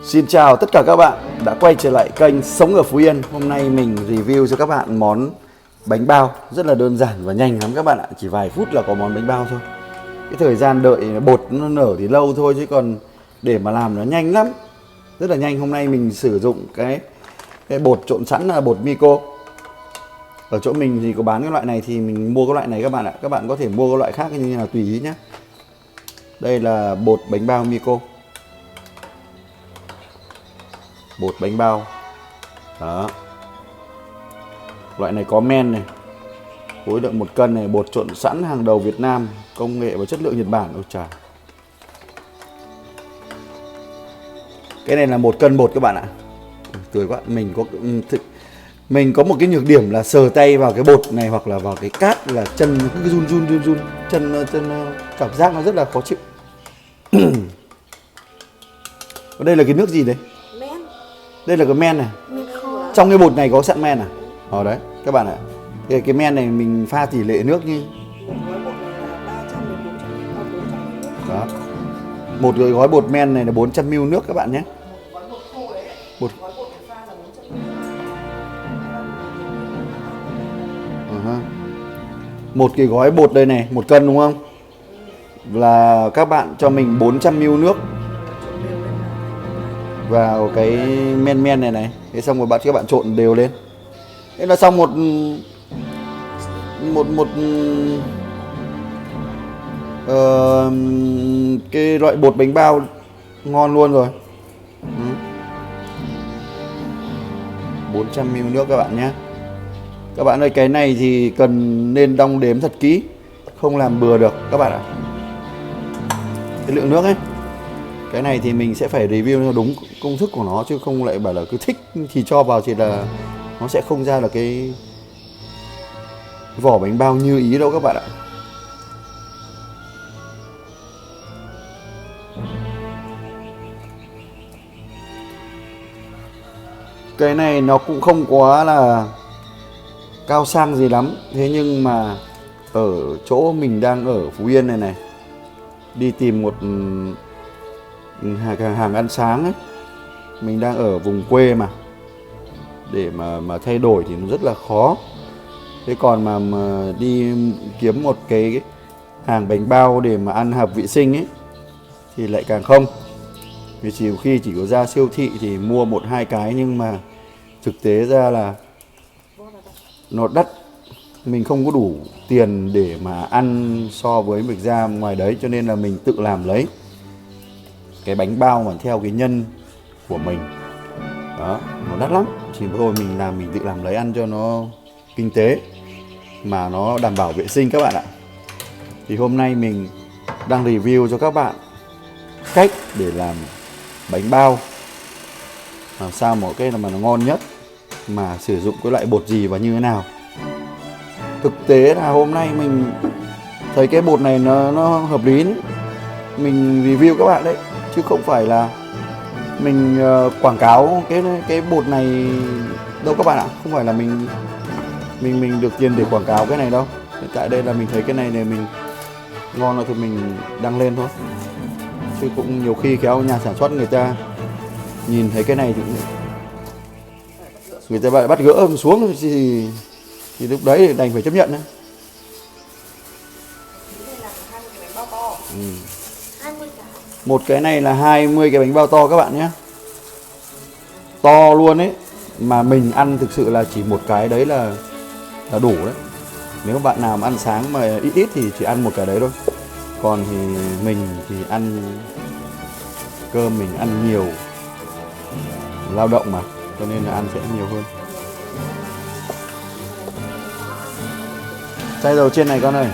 Xin chào tất cả các bạn đã quay trở lại kênh Sống ở Phú Yên. Hôm nay mình review cho các bạn món bánh bao rất là đơn giản và nhanh lắm các bạn ạ. Chỉ vài phút là có món bánh bao thôi. Cái thời gian đợi bột nó nở thì lâu thôi, chứ còn để mà làm nó nhanh lắm, rất là nhanh. Hôm nay mình sử dụng cái bột trộn sẵn là bột Miko. Ở chỗ mình thì có bán cái loại này thì mình mua cái loại này các bạn ạ. Các bạn có thể mua cái loại khác như là tùy ý nhé. Đây là bột bánh bao Miko. Bột bánh bao đó, loại này có men này, khối lượng 1 cân này, bột trộn sẵn hàng đầu Việt Nam, công nghệ và chất lượng Nhật Bản. Ôi trời, cái này là 1 cân bột các bạn ạ. Tươi quá. Mình có một cái nhược điểm là sờ tay vào cái bột này hoặc là vào cái cát là chân cứ run chân cảm giác nó rất là khó chịu. Ở đây là cái nước gì đấy? Men. Đây là cái men này. Men khô. Trong cái bột này có sẵn men à? Ở đấy các bạn ạ. Cái men này mình pha tỷ lệ nước như đó. Một cái gói bột men này là 400ml nước các bạn nhé. Bột một cái gói bột đây này, 1 cân đúng không? Là các bạn cho mình 400ml nước vào cái men này này. Thế xong rồi các bạn trộn đều lên. Thế là xong cái loại bột bánh bao ngon luôn rồi. 400ml nước các bạn nhé. Các bạn ơi, cái này thì nên đong đếm thật kỹ, không làm bừa được các bạn ạ. Cái lượng nước ấy, cái này thì mình sẽ phải review theo đúng công thức của nó, chứ không lại bảo là cứ thích thì cho vào thì là nó sẽ không ra là cái vỏ bánh bao như ý đâu các bạn ạ. Cái này nó cũng không quá là cao sang gì lắm. Thế nhưng mà ở chỗ mình đang ở Phú Yên này, đi tìm một hàng ăn sáng ấy, mình đang ở vùng quê mà, để mà thay đổi thì nó rất là khó. Thế còn mà đi kiếm một cái hàng bánh bao để mà ăn hợp vệ sinh ấy thì lại càng không. Vì chỉ có ra siêu thị thì mua 1-2 cái, nhưng mà thực tế ra là nó đắt. Mình không có đủ tiền để mà ăn so với việc ra ngoài đấy, cho nên là mình tự làm lấy cái bánh bao mà theo cái nhân của mình. Đó, nó đắt lắm. Chỉ thôi mình tự làm lấy ăn cho nó kinh tế mà nó đảm bảo vệ sinh các bạn ạ. Thì hôm nay mình đang review cho các bạn cách để làm bánh bao làm sao một cái mà nó ngon nhất, mà sử dụng cái loại bột gì và như thế nào. Thực tế là hôm nay mình thấy cái bột này nó hợp lý đấy. Mình review các bạn đấy, chứ không phải là mình quảng cáo cái bột này đâu các bạn ạ. Không phải là mình được tiền để quảng cáo cái này đâu. Hiện tại đây là mình thấy cái này mình ngon rồi thì mình đăng lên thôi, chứ cũng nhiều khi kéo nhà sản xuất người ta nhìn thấy cái này thì người ta bắt gỡ xuống thì lúc đấy đành phải chấp nhận đấy. Một cái này là 20 cái bánh bao to các bạn nhé. To luôn ấy. Mà mình ăn thực sự là chỉ một cái đấy là đủ đấy. Nếu bạn nào mà ăn sáng mà ít thì chỉ ăn một cái đấy thôi. Còn thì mình thì ăn cơm, mình ăn nhiều, lao động mà, cho nên là ăn sẽ nhiều hơn. Chai dầu trên này con ơi.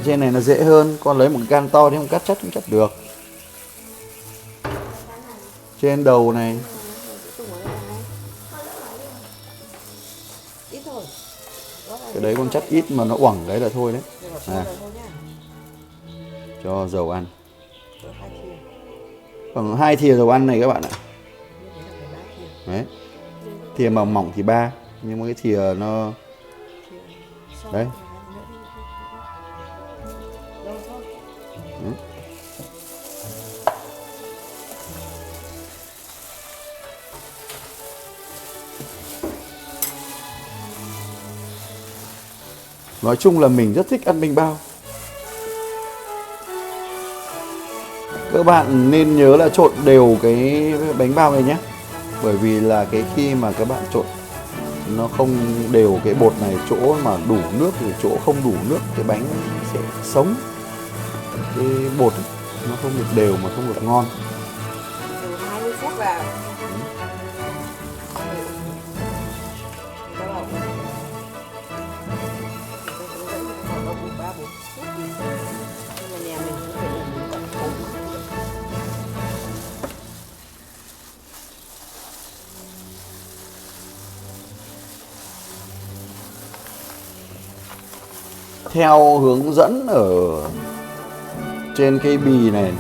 Trên này nó dễ hơn, con lấy một cái can to thì không cắt chắc cũng cắt được. Trên đầu này. Cái đấy con chắc ít mà nó uẩn đấy là thôi đấy. Cho dầu ăn. Khoảng 2 thìa dầu ăn này các bạn ạ. Đấy. Thìa mỏng mỏng thì 3, nhưng mà cái thìa nó đấy. Nói chung là mình rất thích ăn bánh bao. Các bạn nên nhớ là trộn đều cái bánh bao này nhé. Bởi vì là cái khi mà các bạn trộn nó không đều cái bột này, chỗ mà đủ nước thì chỗ không đủ nước cái bánh sẽ sống. Cái bột ấy, nó không được đều mà không được ngon. 20 phút vào. Theo hướng dẫn ở trên cái bì này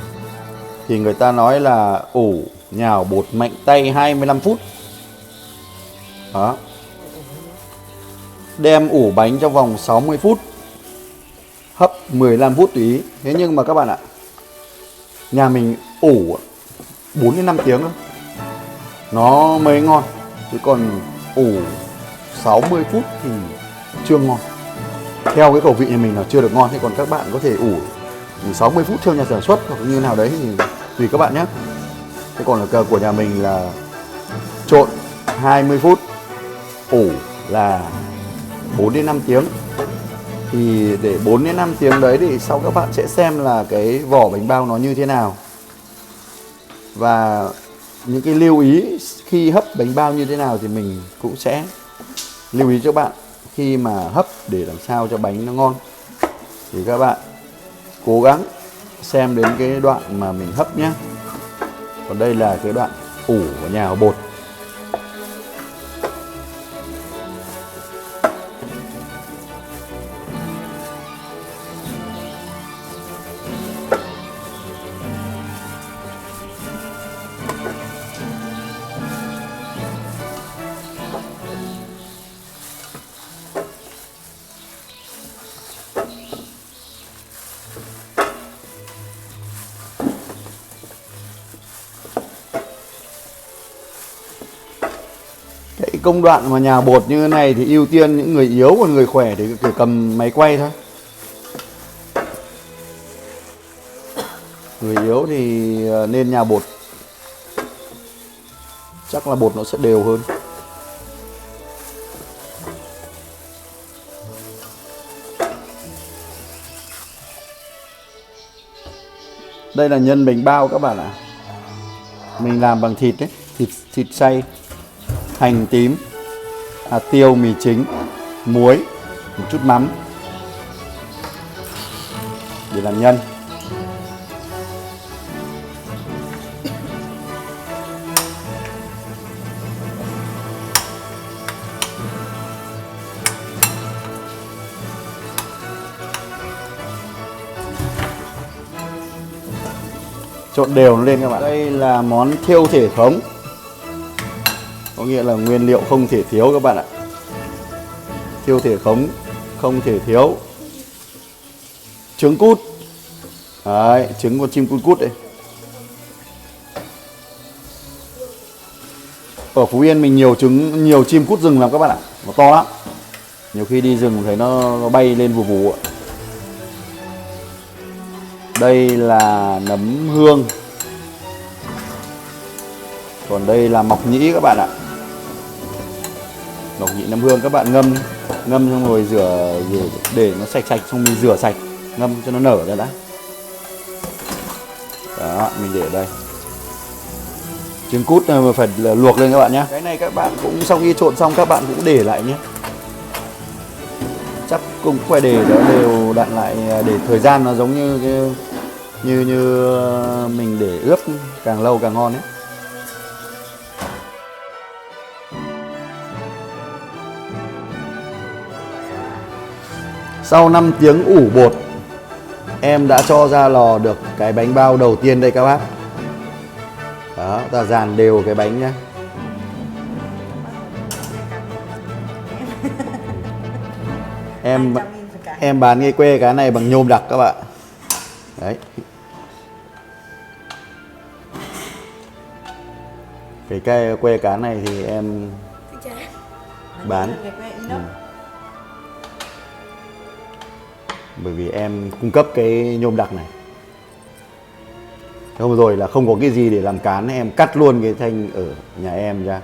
thì người ta nói là ủ nhào bột mạnh tay 25 phút. Đó. Đem ủ bánh trong vòng 60 phút. Hấp 15 phút tùy ý. Thế nhưng mà các bạn ạ, nhà mình ủ 4 đến 5 tiếng thôi nó mới ngon. Chứ còn ủ 60 phút thì chưa ngon. Theo cái khẩu vị nhà mình là chưa được ngon. Thế còn các bạn có thể ủ 60 phút theo nhà sản xuất hoặc như nào đấy thì tùy các bạn nhé. Thế còn là của nhà mình là trộn 20 phút, ủ là 4 đến 5 tiếng. Thì để 4 đến 5 tiếng đấy thì sau các bạn sẽ xem là cái vỏ bánh bao nó như thế nào. Và những cái lưu ý khi hấp bánh bao như thế nào thì mình cũng sẽ lưu ý cho bạn khi mà hấp để làm sao cho bánh nó ngon. Thì các bạn cố gắng xem đến cái đoạn mà mình hấp nhé. Còn đây là cái đoạn ủ và nhào bột. Cái công đoạn mà nhào bột như thế này thì ưu tiên những người yếu, còn người khỏe thì chỉ cầm máy quay thôi. Người yếu thì nên nhào bột, chắc là bột nó sẽ đều hơn. Đây là nhân bánh bao các bạn ạ. Mình làm bằng thịt đấy, thịt xay, hành tím, hạt tiêu, mì chính, muối, một chút mắm để làm nhân. Trộn đều nó lên các bạn. Đây là món thiêu thể thống, có nghĩa là nguyên liệu không thể thiếu các bạn ạ. Thiêu thể thống không thể thiếu trứng cút. Đấy, trứng con chim cút cút đây. Ở Phú Yên mình nhiều chim cút rừng lắm các bạn ạ. Nó to lắm. Nhiều khi đi rừng thấy nó bay lên vù vù ạ. Đây là nấm hương. Còn đây là mọc nhĩ các bạn ạ. Mọc nhĩ nấm hương các bạn ngâm xong rồi rửa để nó sạch xong mình rửa sạch, ngâm cho nó nở ra đã. Đó, mình để ở đây. Trứng cút này mà phải luộc lên các bạn nhé. Cái này các bạn cũng sau khi trộn xong các bạn cũng để lại nhé. Chắc cũng phải để nó đều đặn lại, để thời gian nó giống như cái, như mình để ướp càng lâu càng ngon ấy. Sau 5 tiếng ủ bột, em đã cho ra lò được cái bánh bao đầu tiên đây các bác. Đó, ta dàn đều cái bánh nhá. Em bán ngay quê cái này bằng nhôm đặc các bạn. Đấy. Cái cây quê cá này thì em bán. Bởi vì em cung cấp cái nhôm đặc này. Hôm rồi là không có cái gì để làm cán, em cắt luôn cái thanh ở nhà em ra.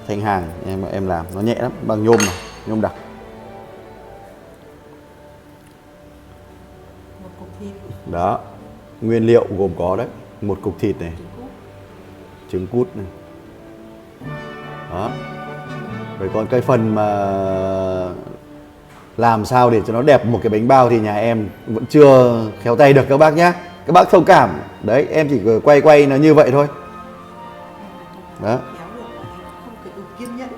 Thanh hàng em làm nó nhẹ lắm, bằng nhôm mà, nhôm đặc. Một cục thịt. Đó, nguyên liệu gồm có đấy, một cục thịt này, trứng cút này. Đó. Rồi còn cái phần mà làm sao để cho nó đẹp một cái bánh bao thì nhà em vẫn chưa khéo tay được các bác nhé. Các bác thông cảm. Đấy, em chỉ quay nó như vậy thôi. Đó. Kéo được mà mình không phải đủ kiên nhẫn.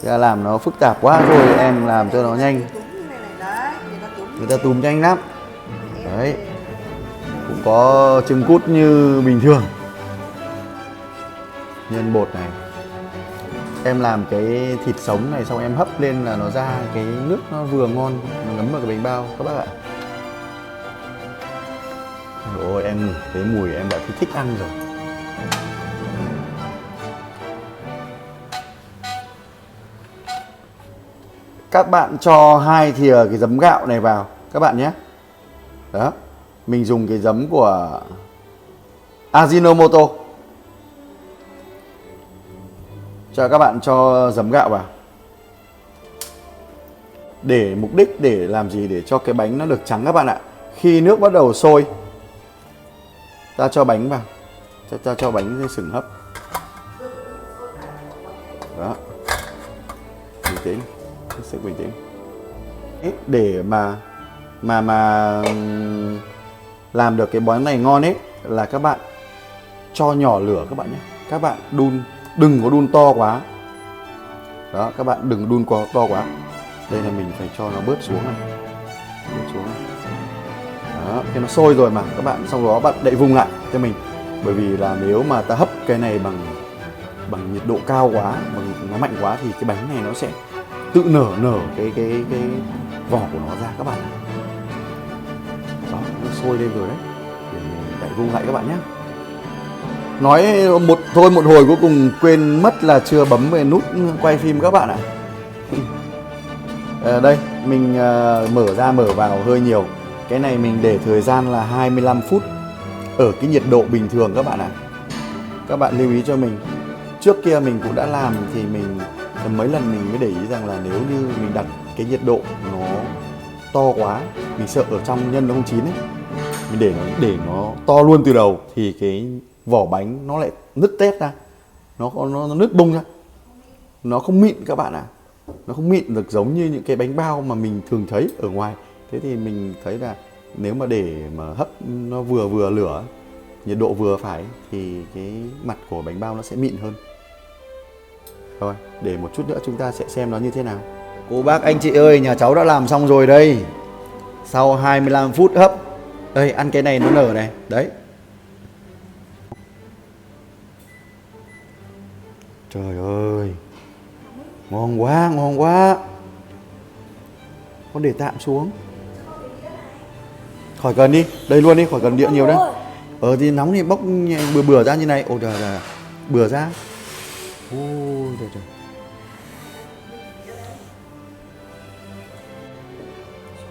Ra làm nó phức tạp quá rồi em làm cho nó nhanh. Túm như này này đấy, Người ta túm nhanh lắm. Đấy. Cũng có trứng cút như bình thường. Nhân bột này. Em làm cái thịt sống này xong em hấp lên là nó ra cái nước nó vừa ngon, nó ngấm vào cái bánh bao các bác ạ. Ôi em thấy mùi em đã thích ăn rồi. Các bạn cho 2 thìa cái giấm gạo này vào các bạn nhé. Đó. Mình dùng cái giấm của Ajinomoto. Cho các bạn cho giấm gạo vào. Để mục đích để làm gì? Để cho cái bánh nó được trắng các bạn ạ. Khi nước bắt đầu sôi, ta cho bánh vào. Ta cho bánh lên sừng hấp. Đó. Bình tĩnh. Hết sức bình tĩnh. Để mà làm được cái bánh này ngon ấy là các bạn cho nhỏ lửa các bạn nhé. Các bạn đừng có đun to quá. Đó, các bạn đừng đun to quá. Đây là mình phải cho nó bớt xuống này. Bớt xuống này. Đó, khi nó sôi rồi mà các bạn sau đó bạn đậy vung lại cho mình. Bởi vì là nếu mà ta hấp cái này bằng nhiệt độ cao quá, bằng nó mạnh quá thì cái bánh này nó sẽ tự nở cái vỏ của nó ra các bạn. Đó, nó sôi lên rồi đấy. Để mình đậy vung lại các bạn nhé. Nói một hồi cuối cùng quên mất là chưa bấm về nút quay phim các bạn ạ. Đây mình mở vào hơi nhiều. Cái này mình để thời gian là 25 phút ở cái nhiệt độ bình thường các bạn ạ. Các bạn lưu ý cho mình. Trước kia mình cũng đã làm thì mình mấy lần mình mới để ý rằng là nếu như mình đặt cái nhiệt độ nó to quá, mình sợ ở trong nhân nó không chín ấy, mình để nó to luôn từ đầu thì cái vỏ bánh nó lại nứt tét ra, nó nứt bung ra, nó không mịn các bạn ạ. Nó không mịn được giống như những cái bánh bao mà mình thường thấy ở ngoài. Thế thì mình thấy là nếu mà để mà hấp nó vừa lửa, nhiệt độ vừa phải thì cái mặt của bánh bao nó sẽ mịn hơn. Rồi, để một chút nữa chúng ta sẽ xem nó như thế nào. Cô bác anh chị ơi, nhà cháu đã làm xong rồi đây. Sau 25 phút hấp. Đây, ăn cái này nó nở này. Đấy. Trời ơi. Ngon quá, ngon quá. Con để tạm xuống. Khỏi cần đi, đây luôn đi, khỏi cần địa nhiều đâu. Thì nóng thì bốc bừa ra như này. Ôi trời ơi, bừa ra. Ôi trời trời.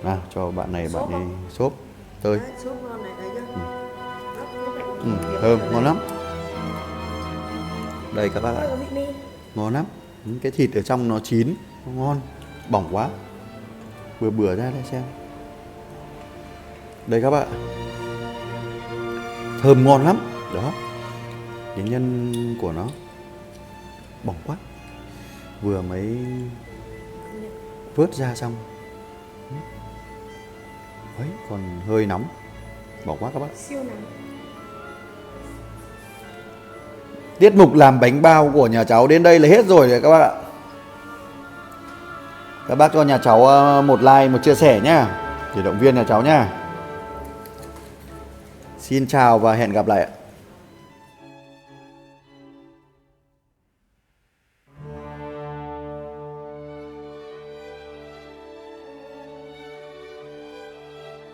Nào, cho bạn này bạn đi xốp tơi. Thơm, ngon lắm. Đây các bác ạ. Ngon lắm. Cái thịt ở trong nó chín, nó ngon, bỏng quá. Bừa ra đây xem. Đây các bạn. Thơm ngon lắm. Đó. Cái nhân của nó bỏng quá. Vừa mới vớt ra xong. Đấy, còn hơi nóng. Bỏng quá các bác. Siêu nóng. Tiết mục làm bánh bao của nhà cháu đến đây là hết rồi các bác ạ. Các bác cho nhà cháu một like, một chia sẻ nhá, để động viên nhà cháu nhá. Xin chào và hẹn gặp lại ạ.